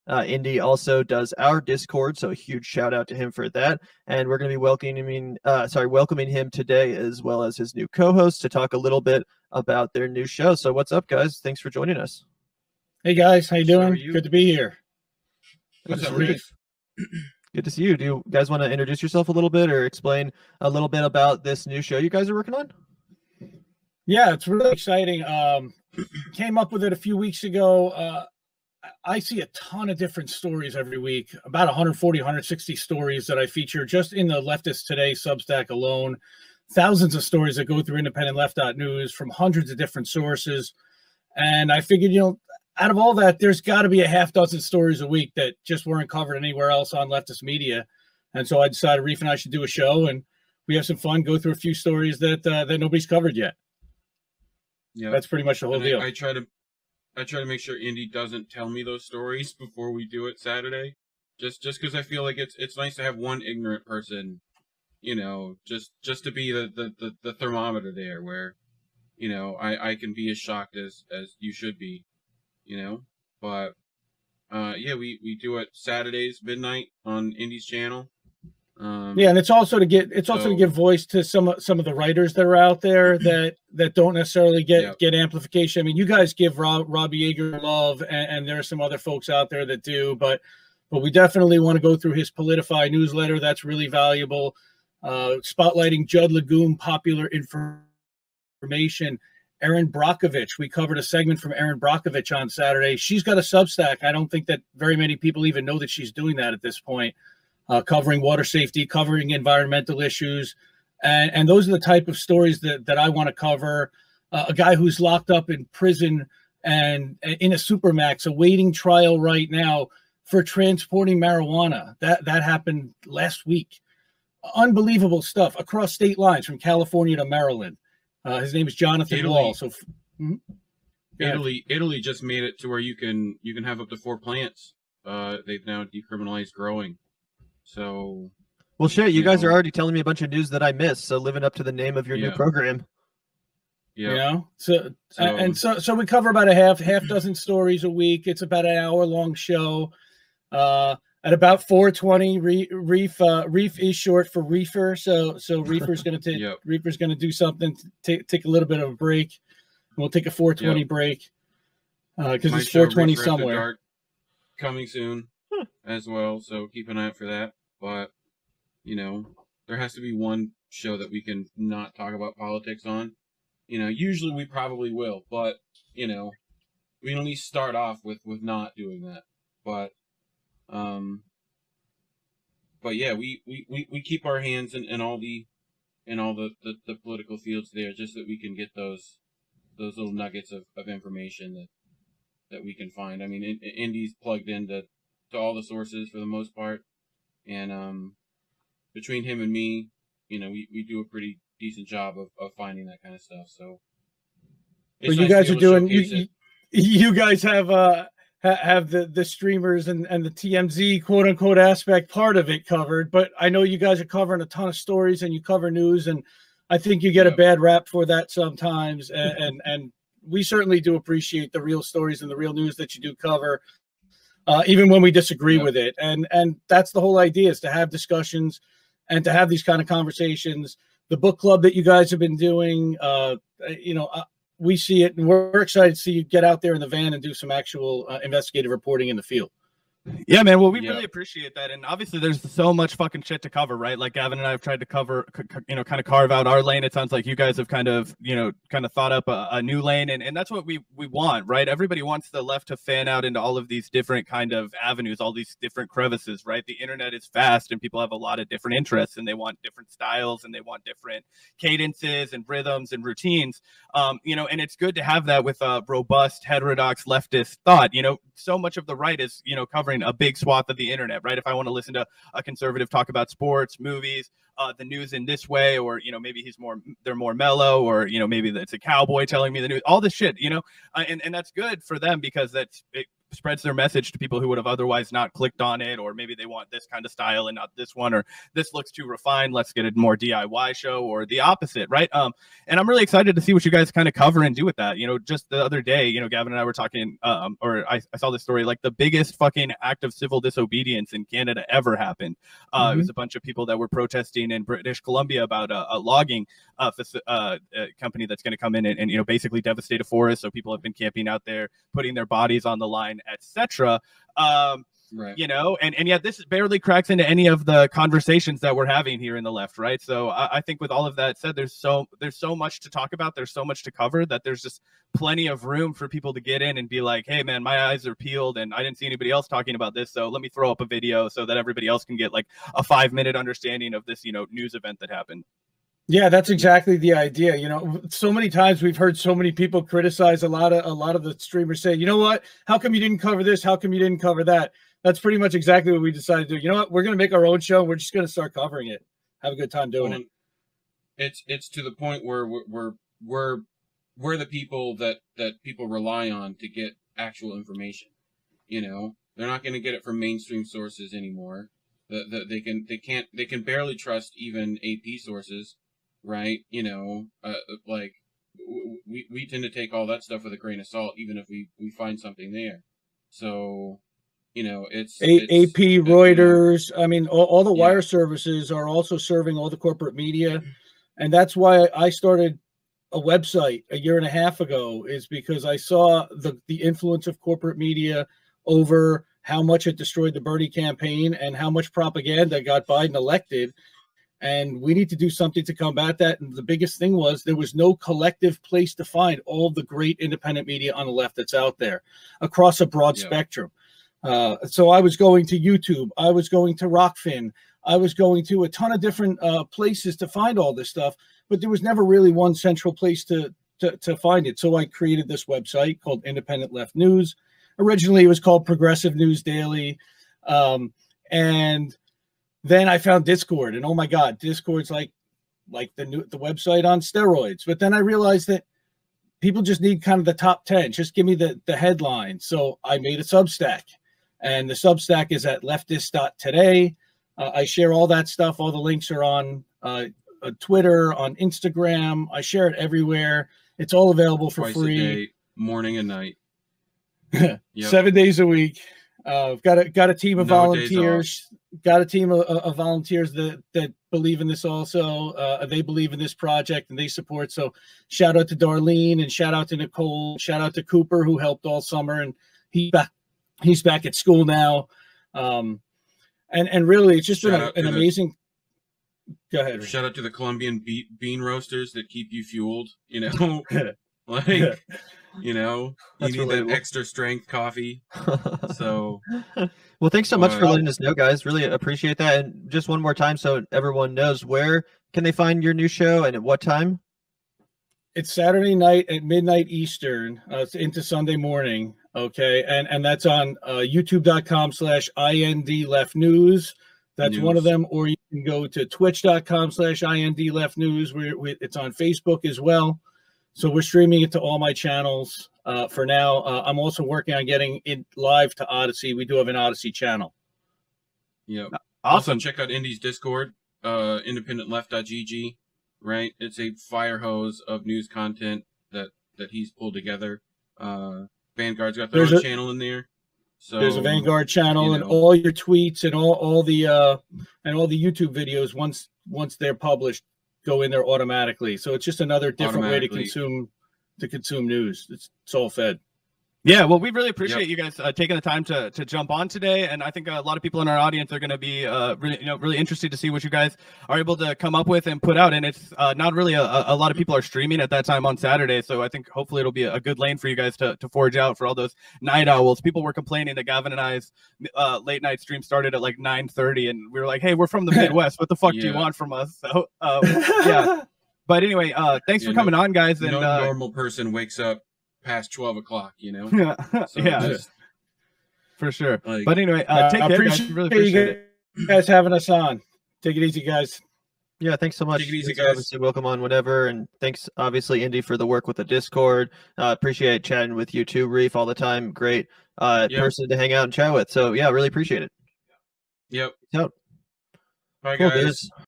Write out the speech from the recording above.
Indy also does our Discord, so a huge shout out to him for that. And we're going to be welcoming him today, as well as his new co-host, to talk a little bit about their new show. So what's up, guys? Thanks for joining us. Hey guys, how you doing? Good to be here. What's up, Reef? Good to see you. Do you guys want to introduce yourself a little bit or explain a little bit about this new show you guys are working on? Yeah, it's really exciting. Came up with it a few weeks ago. I see a ton of different stories every week, about 140, 160 stories that I feature just in the Leftist Today Substack alone. Thousands of stories that go through independentleft.news from hundreds of different sources. And I figured, out of all that, there's got to be a half dozen stories a week that just weren't covered anywhere else on leftist media. And so I decided Reef and I should do a show, and we have some fun, go through a few stories that nobody's covered yet. Yeah, that's pretty much the whole deal. I try to make sure Indy doesn't tell me those stories before we do it Saturday, just because I feel like it's nice to have one ignorant person, just to be the thermometer there, where, I can be as shocked as you should be. But yeah, we do it Saturdays midnight on Indy's channel. Yeah, and it's also to give voice to some of the writers that are out there that don't necessarily get amplification. I mean, you guys give Robbie Yeager love, and there are some other folks out there that do, but we definitely want to go through his Politify newsletter. That's really valuable. Spotlighting Judd Legume popular information. Erin Brockovich, we covered a segment from Erin Brockovich on Saturday. She's got a Substack. I don't think that very many people even know that she's doing that at this point, covering water safety, covering environmental issues. And those are the type of stories that I want to cover. A guy who's locked up in prison and in a supermax, awaiting trial right now for transporting marijuana. That happened last week. Unbelievable stuff across state lines from California to Maryland. His name is Jonathan Wall. So, Italy just made it to where you can have up to 4 plants. They've now decriminalized growing. So, well, shit, you guys are already telling me a bunch of news that I missed. So, living up to the name of your new program. Yeah. So we cover about a half dozen stories a week. It's about an hour-long show. At about 4:20, Reef is short for Reefer, so Reefer's going to Reefer's going to do something, take a little bit of a break. We'll take a 4:20 break because it's 4:20 somewhere. Dark coming soon as well, so keep an eye out for that. But there has to be one show that we can not talk about politics on. Usually we probably will, but we at least start off with not doing that. But yeah, we keep our hands in all the political fields there, just that we can get those little nuggets of information that we can find. I mean, Indy's plugged into all the sources for the most part, and between him and me, we do a pretty decent job of finding that kind of stuff. So, well, you guys are doing. You guys have the streamers and the TMZ quote unquote aspect part of it covered, but I know you guys are covering a ton of stories and you cover news, and I think you get a bad rap for that sometimes. And we certainly do appreciate the real stories and the real news that you do cover, even when we disagree with it. And that's the whole idea, is to have discussions and to have these kind of conversations. The book club that you guys have been doing, we see it, and we're excited to see you get out there in the van and do some actual investigative reporting in the field. Yeah, man. Well, we really appreciate that. And obviously there's so much fucking shit to cover, right? Like Gavin and I have tried to cover, kind of carve out our lane. It sounds like you guys have kind of thought up a new lane. And that's what we want, right? Everybody wants the left to fan out into all of these different kind of avenues, all these different crevices, right? The internet is fast and people have a lot of different interests and they want different styles and they want different cadences and rhythms and routines. And it's good to have that with a robust, heterodox leftist thought. So much of the right is, covering a big swath of the internet, right? If I want to listen to a conservative talk about sports, movies, the news in this way, or maybe they're more mellow, or maybe it's a cowboy telling me the news, all this shit, and that's good for them because spreads their message to people who would have otherwise not clicked on it, or maybe they want this kind of style and not this one, or this looks too refined, let's get a more DIY show, or the opposite, right? And I'm really excited to see what you guys kind of cover and do with that. You know, just the other day, you know, Gavin and I were talking, or I saw this story, like the biggest fucking act of civil disobedience in Canada ever happened. It was a bunch of people that were protesting in British Columbia about a logging company that's going to come in and, you know, basically devastate a forest. So people have been camping out there, putting their bodies on the line, etc. Right. You know, and yet this barely cracks into any of the conversations that we're having here in the left, right? So I think with all of that said, there's so much to talk about, there's so much to cover, that there's just plenty of room for people to get in and be like, hey man, my eyes are peeled and I didn't see anybody else talking about this, so let me throw up a video so that everybody else can get like a 5-minute understanding of this, you know, news event that happened. Yeah, that's exactly the idea. You know, so many times we've heard so many people criticize a lot of the streamers say, you know what, how come you didn't cover this? How come you didn't cover that? That's pretty much exactly what we decided to do. You know what, we're going to make our own show. We're just going to start covering it. Have a good time doing it. It's to the point where we're the people that people rely on to get actual information. You know, they're not going to get it from mainstream sources anymore. They can barely trust even AP sources. Right, you know, like we tend to take all that stuff with a grain of salt, even if we find something there. So, you know, it's AP, Reuters. I mean, all the wire services are also serving all the corporate media, and that's why I started a website a year and a half ago. Is because I saw the influence of corporate media over how much it destroyed the Bernie campaign and how much propaganda got Biden elected. And we need to do something to combat that. And the biggest thing was there was no collective place to find all the great independent media on the left that's out there across a broad spectrum. So I was going to YouTube. I was going to Rockfin. I was going to a ton of different places to find all this stuff. But there was never really one central place to find it. So I created this website called Independent Left News. Originally, it was called Progressive News Daily. And then I found Discord, and oh my God, Discord's like the website on steroids. But then I realized that people just need kind of the top 10. Just give me the headline. So I made a Substack, and the Substack is at leftists.today. I share all that stuff. All the links are on Twitter, on Instagram. I share it everywhere. It's all available for free. Twice a day, morning and night. 7 days a week. Got a team of volunteers. Got a team of volunteers that believe in this also. They believe in this project and they support. So shout out to Darlene and shout out to Nicole. Shout out to Cooper, who helped all summer, and he's back at school now. And really, it's just been an amazing. Go ahead. Shout out to the Colombian bean roasters that keep you fueled. You know, like. You know, you need that extra strength coffee. So, well, thanks so much for letting us know, guys. Really appreciate that. And just one more time, so everyone knows, where can they find your new show and at what time? It's Saturday night at midnight Eastern. It's into Sunday morning. Okay, and that's on youtube.com/IndLeftNews. That's one of them. Or you can go to twitch.com/IndLeftNews. It's on Facebook as well. So we're streaming it to all my channels for now. I'm also working on getting it live to Odyssey. We do have an Odyssey channel. Yeah. Awesome. Also check out Indy's Discord, independentleft.gg, right? It's a fire hose of news content that he's pulled together. Vanguard's got their own channel in there. So there's a Vanguard channel, and all your tweets and all the YouTube videos once they're published go in there automatically. So it's just another different way to consume news. It's all fed. Yeah, well, we really appreciate you guys taking the time to jump on today, and I think a lot of people in our audience are going to be really interested to see what you guys are able to come up with and put out. And it's not really a lot of people are streaming at that time on Saturday, so I think hopefully it'll be a good lane for you guys to forge out for all those night owls. People were complaining that Gavin and I's late night stream started at like 9:30, and we were like, hey, we're from the Midwest. What the fuck do you want from us? So yeah. But anyway, thanks for coming on, guys. And no normal person wakes up past 12 o'clock, you know. So for sure. Like, but anyway, take care, guys. Really appreciate you guys having us on. Take it easy, guys. Yeah, thanks so much. Take it easy, Thanks, guys. obviously, welcome on whatever, and thanks, obviously, Indy, for the work with the Discord. Appreciate chatting with you too, Reef, all the time. Great person to hang out and chat with. So yeah, really appreciate it. Yep. Bye, guys. guys.